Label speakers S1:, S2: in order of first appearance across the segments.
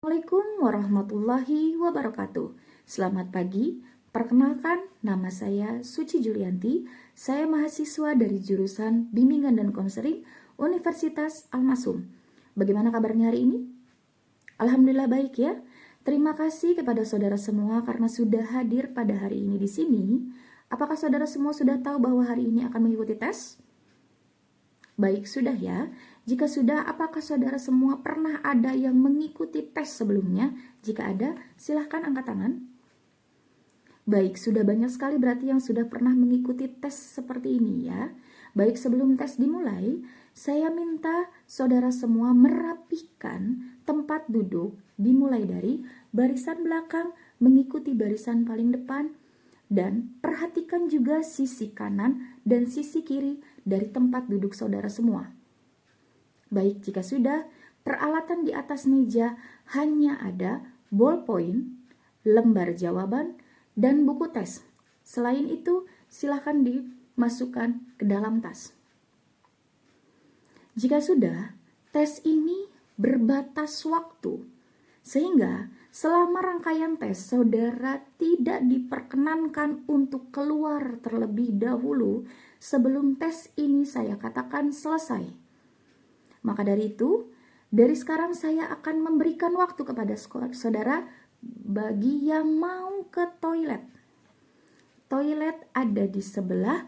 S1: Assalamualaikum warahmatullahi wabarakatuh. Selamat pagi, perkenalkan nama saya Suci Julianti. Saya mahasiswa dari jurusan Bimbingan dan Konseling Universitas Al-Masum. Bagaimana kabarnya hari ini? Alhamdulillah baik ya. Terima kasih kepada saudara semua karena sudah hadir pada hari ini di sini. Apakah saudara semua sudah tahu bahwa hari ini akan mengikuti tes? Baik, sudah ya. Jika sudah, apakah saudara semua pernah ada yang mengikuti tes sebelumnya? Jika ada, silahkan angkat tangan. Baik, sudah banyak sekali berarti yang sudah pernah mengikuti tes seperti ini ya. Baik, sebelum tes dimulai, saya minta saudara semua merapikan tempat duduk dimulai dari barisan belakang mengikuti barisan paling depan. Dan perhatikan juga sisi kanan dan sisi kiri dari tempat duduk saudara semua. Baik, jika sudah, peralatan di atas meja hanya ada ballpoint, lembar jawaban, dan buku tes. Selain itu, silakan dimasukkan ke dalam tas. Jika sudah, tes ini berbatas waktu, sehingga selama rangkaian tes, saudara tidak diperkenankan untuk keluar terlebih dahulu sebelum tes ini saya katakan selesai. Maka dari itu, dari sekarang saya akan memberikan waktu kepada saudara bagi yang mau ke toilet. Toilet ada di sebelah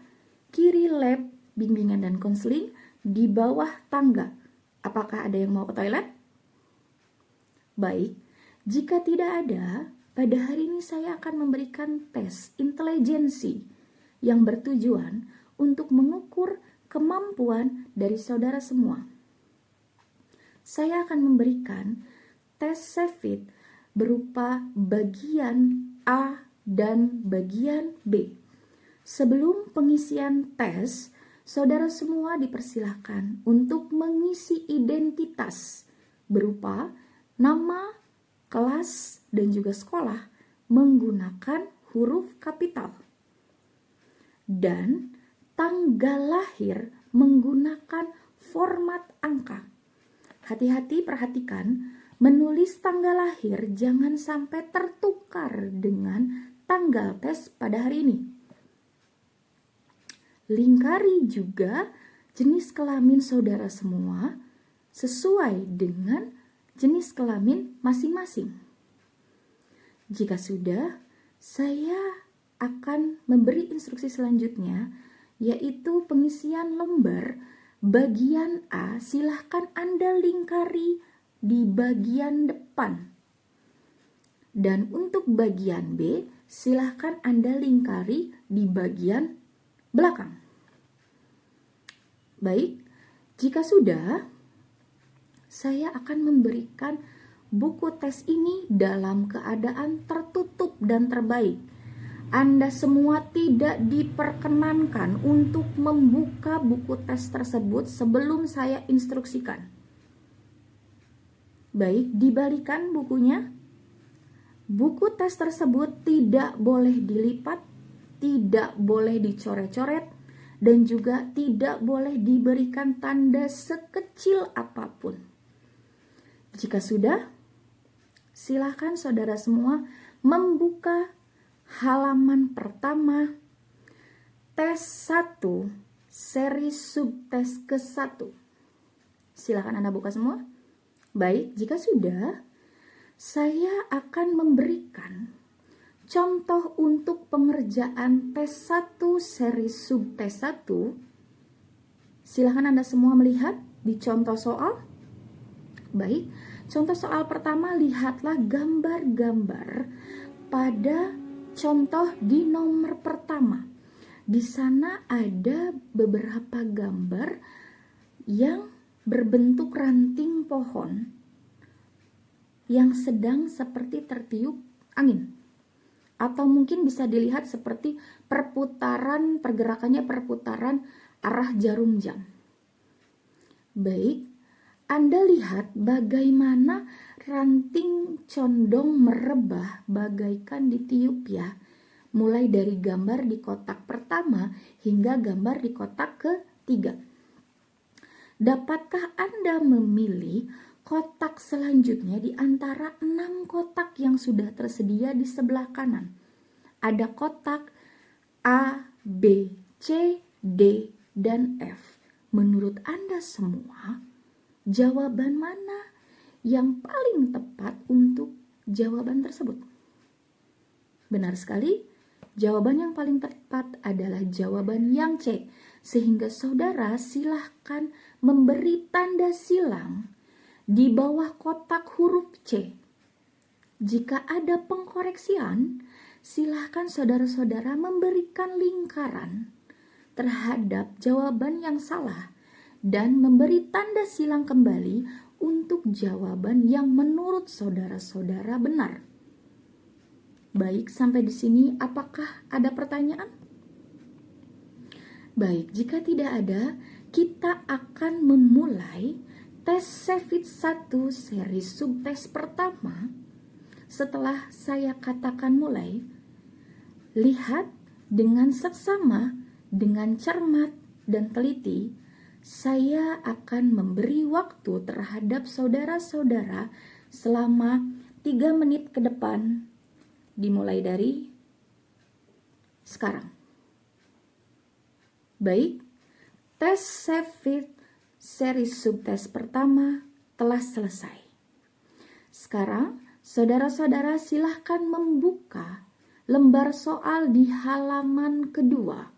S1: kiri lab bimbingan dan konseling di bawah tangga. Apakah ada yang mau ke toilet? Baik, jika tidak ada, pada hari ini saya akan memberikan tes intelijensi yang bertujuan untuk mengukur kemampuan dari saudara semua. Saya akan memberikan tes CEVIT berupa bagian A dan bagian B. Sebelum pengisian tes, saudara semua dipersilahkan untuk mengisi identitas berupa nama, kelas, dan juga sekolah menggunakan huruf kapital. Dan tanggal lahir menggunakan format angka. Hati-hati perhatikan, menulis tanggal lahir jangan sampai tertukar dengan tanggal tes pada hari ini. Lingkari juga jenis kelamin saudara semua sesuai dengan jenis kelamin masing-masing. Jika sudah, saya akan memberi instruksi selanjutnya, yaitu pengisian lembar bagian A. Silahkan Anda lingkari di bagian depan. Dan untuk bagian B, silahkan Anda lingkari di bagian belakang. Baik, jika sudah, saya akan memberikan buku tes ini dalam keadaan tertutup dan terbaik. Anda semua tidak diperkenankan untuk membuka buku tes tersebut sebelum saya instruksikan. Baik, dibalikan bukunya. Buku tes tersebut tidak boleh dilipat, tidak boleh dicoret-coret, dan juga tidak boleh diberikan tanda sekecil apapun. Jika sudah, silakan saudara semua membuka halaman pertama tes 1 seri subtes ke-1. Silakan Anda buka semua. Baik, jika sudah, saya akan memberikan contoh untuk pengerjaan tes 1 seri subtes 1. Silakan Anda semua melihat di contoh soal. Baik, contoh soal pertama, lihatlah gambar-gambar pada contoh di nomor pertama. Di sana ada beberapa gambar yang berbentuk ranting pohon yang sedang seperti tertiup angin. Atau mungkin bisa dilihat seperti pergerakannya perputaran arah jarum jam. Baik, Anda lihat bagaimana ranting condong merebah bagaikan ditiup ya. Mulai dari gambar di kotak pertama hingga gambar di kotak ketiga. Dapatkah Anda memilih kotak selanjutnya di antara 6 kotak yang sudah tersedia di sebelah kanan. Ada kotak A, B, C, D, dan F. Menurut Anda semua, jawaban mana yang paling tepat untuk jawaban tersebut? Benar sekali, jawaban yang paling tepat adalah jawaban yang C. Sehingga saudara silahkan memberi tanda silang di bawah kotak huruf C. Jika ada pengkoreksian, silahkan saudara-saudara memberikan lingkaran terhadap jawaban yang salah dan memberi tanda silang kembali untuk jawaban yang menurut saudara-saudara benar. Baik, sampai di sini apakah ada pertanyaan? Baik, jika tidak ada, kita akan memulai tes Sheffield 1 seri subtes pertama. Setelah saya katakan mulai, lihat dengan seksama, dengan cermat dan teliti. Saya akan memberi waktu terhadap saudara-saudara selama 3 menit ke depan, dimulai dari sekarang. Baik, tes Sheffield seri subtes pertama telah selesai. Sekarang, saudara-saudara silahkan membuka lembar soal di halaman kedua.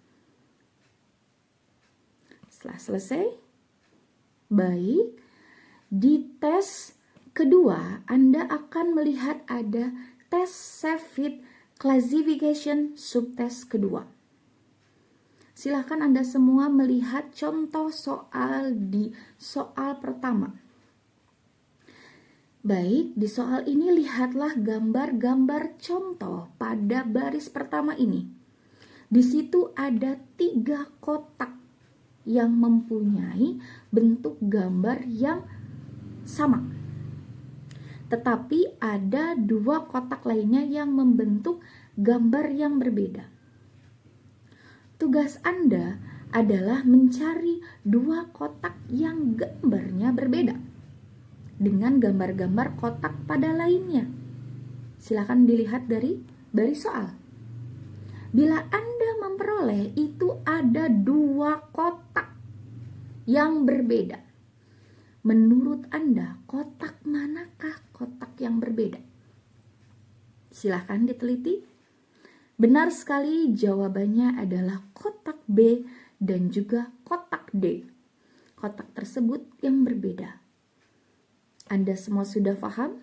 S1: Setelah selesai, baik, di tes kedua Anda akan melihat ada tes Sheffield Classification subtes kedua. Silahkan Anda semua melihat contoh soal di soal pertama. Baik, di soal ini lihatlah gambar-gambar contoh pada baris pertama ini. Di situ ada 3 kotak yang mempunyai bentuk gambar yang sama. Tetapi ada 2 kotak lainnya yang membentuk gambar yang berbeda. Tugas Anda adalah mencari 2 kotak yang gambarnya berbeda dengan gambar-gambar kotak pada lainnya. Silakan dilihat dari baris soal. Bila Anda memperoleh itu ada 2 kotak yang berbeda. Menurut Anda, kotak manakah kotak yang berbeda? Silakan diteliti. Benar sekali, jawabannya adalah kotak B dan juga kotak D. Kotak tersebut yang berbeda. Anda semua sudah paham?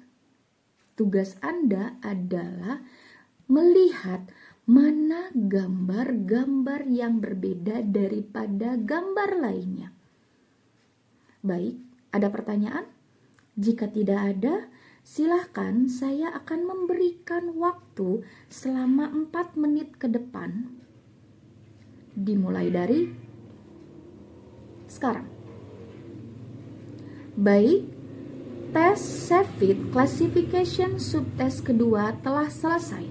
S1: Tugas Anda adalah melihat mana gambar-gambar yang berbeda daripada gambar lainnya. Baik, ada pertanyaan? Jika tidak ada, silahkan saya akan memberikan waktu selama 4 menit ke depan. Dimulai dari sekarang. Baik, tes Sheffield Classification subtes kedua telah selesai.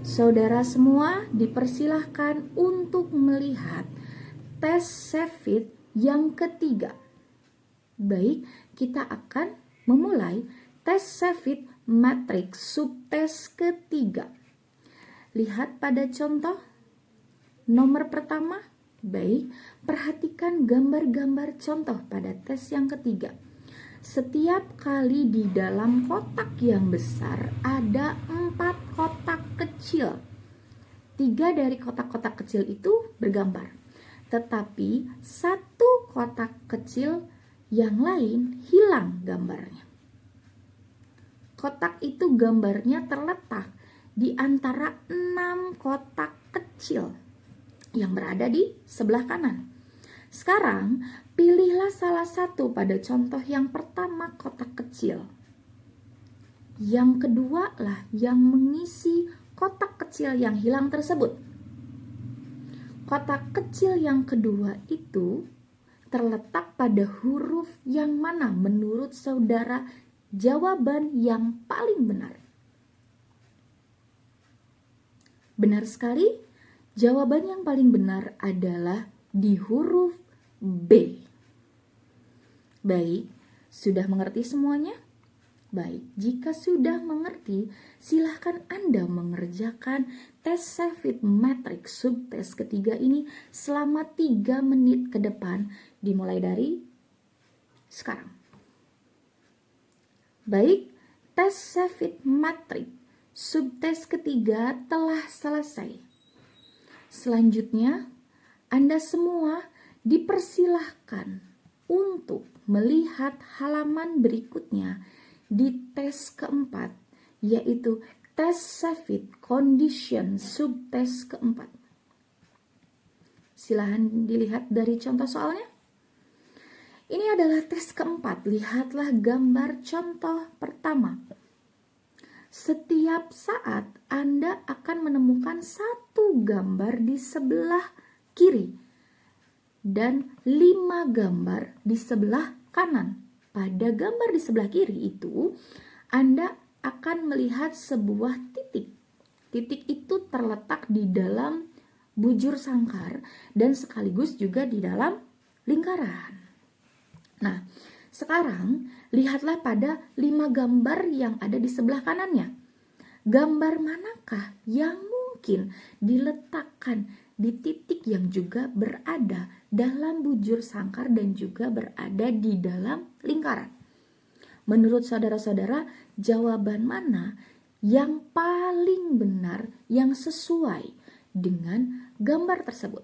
S1: Saudara semua dipersilahkan untuk melihat tes Sheffield yang ketiga. Baik, kita akan memulai tes Sheffield matriks subtes ketiga. Lihat pada contoh nomor pertama. Baik, perhatikan gambar-gambar contoh pada tes yang ketiga. Setiap kali di dalam kotak yang besar ada 4 kotak kecil. 3 dari kotak-kotak kecil itu bergambar. Tetapi 1 kotak kecil yang lain hilang gambarnya. Kotak itu gambarnya terletak di antara 6 kotak kecil yang berada di sebelah kanan. Sekarang, pilihlah salah satu pada contoh yang pertama kotak kecil. Yang kedua lah yang mengisi kotak kecil yang hilang tersebut. Kotak kecil yang kedua itu terletak pada huruf yang mana menurut saudara jawaban yang paling benar? Benar sekali, jawaban yang paling benar adalah di huruf B. Baik, Sudah mengerti semuanya? Baik, jika sudah mengerti, silahkan Anda mengerjakan tes Sheffield Matrix subtes ketiga ini selama 3 menit ke depan, dimulai dari sekarang. Baik, tes Sheffield Matrix subtes ketiga telah selesai. Selanjutnya, Anda semua dipersilahkan untuk melihat halaman berikutnya di tes keempat, yaitu tes Sheffield Condition subtes keempat. Silahkan dilihat dari contoh soalnya. Ini adalah tes keempat. Lihatlah gambar contoh pertama. Setiap saat Anda akan menemukan satu gambar di sebelah kiri dan 5 gambar di sebelah kanan. Pada gambar di sebelah kiri itu, Anda akan melihat sebuah titik. Titik itu terletak di dalam bujur sangkar dan sekaligus juga di dalam lingkaran. Nah, sekarang lihatlah pada 5 gambar yang ada di sebelah kanannya. Gambar manakah yang mungkin diletakkan di titik yang juga berada dalam bujur sangkar dan juga berada di dalam lingkaran? Menurut saudara-saudara, jawaban mana yang paling benar, yang sesuai dengan gambar tersebut?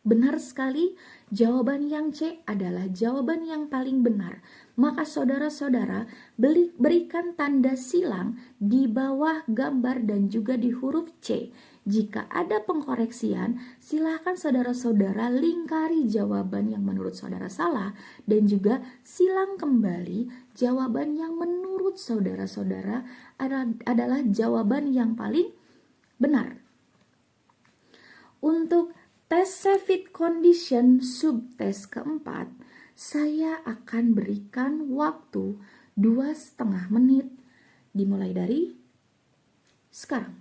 S1: Benar sekali, jawaban yang C adalah jawaban yang paling benar. Maka saudara-saudara berikan tanda silang di bawah gambar dan juga di huruf C. Jika ada pengkoreksian, silakan saudara-saudara lingkari jawaban yang menurut saudara salah dan juga silang kembali jawaban yang menurut saudara-saudara adalah jawaban yang paling benar. Untuk tes Sheffield Condition subtes keempat, saya akan berikan waktu 2,5 menit dimulai dari sekarang.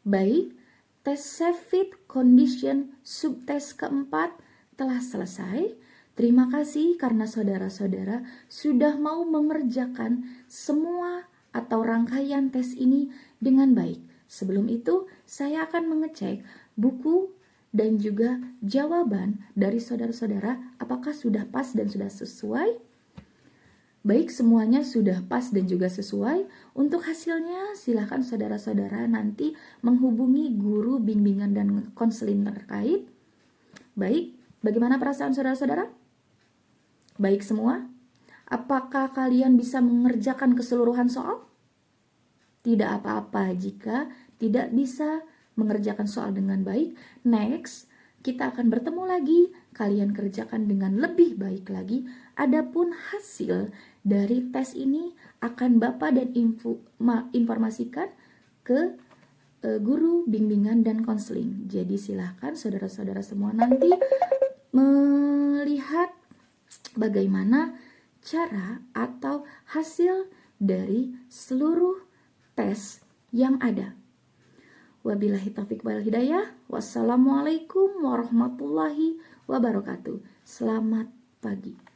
S1: Baik, tes Sheffield Condition subtes keempat telah selesai. Terima kasih karena saudara-saudara sudah mau mengerjakan semua atau rangkaian tes ini dengan baik. Sebelum itu, saya akan mengecek buku dan juga jawaban dari saudara-saudara apakah sudah pas dan sudah sesuai. Baik, semuanya sudah pas dan juga sesuai. Untuk hasilnya silahkan saudara-saudara nanti menghubungi guru bimbingan dan konseling terkait. Baik, bagaimana perasaan saudara-saudara? Baik semua? Apakah kalian bisa mengerjakan keseluruhan soal? Tidak apa-apa jika tidak bisa mengerjakan soal dengan baik. Next, kita akan bertemu lagi. Kalian kerjakan dengan lebih baik lagi. Adapun hasil dari tes ini akan Bapak dan informasikan ke guru bimbingan dan konseling. Jadi silahkan saudara-saudara semua nanti melihat bagaimana cara atau hasil dari seluruh tes yang ada. Wabillahi taufiq wal hidayah. Wassalamualaikum warahmatullahi wabarakatuh. Selamat pagi.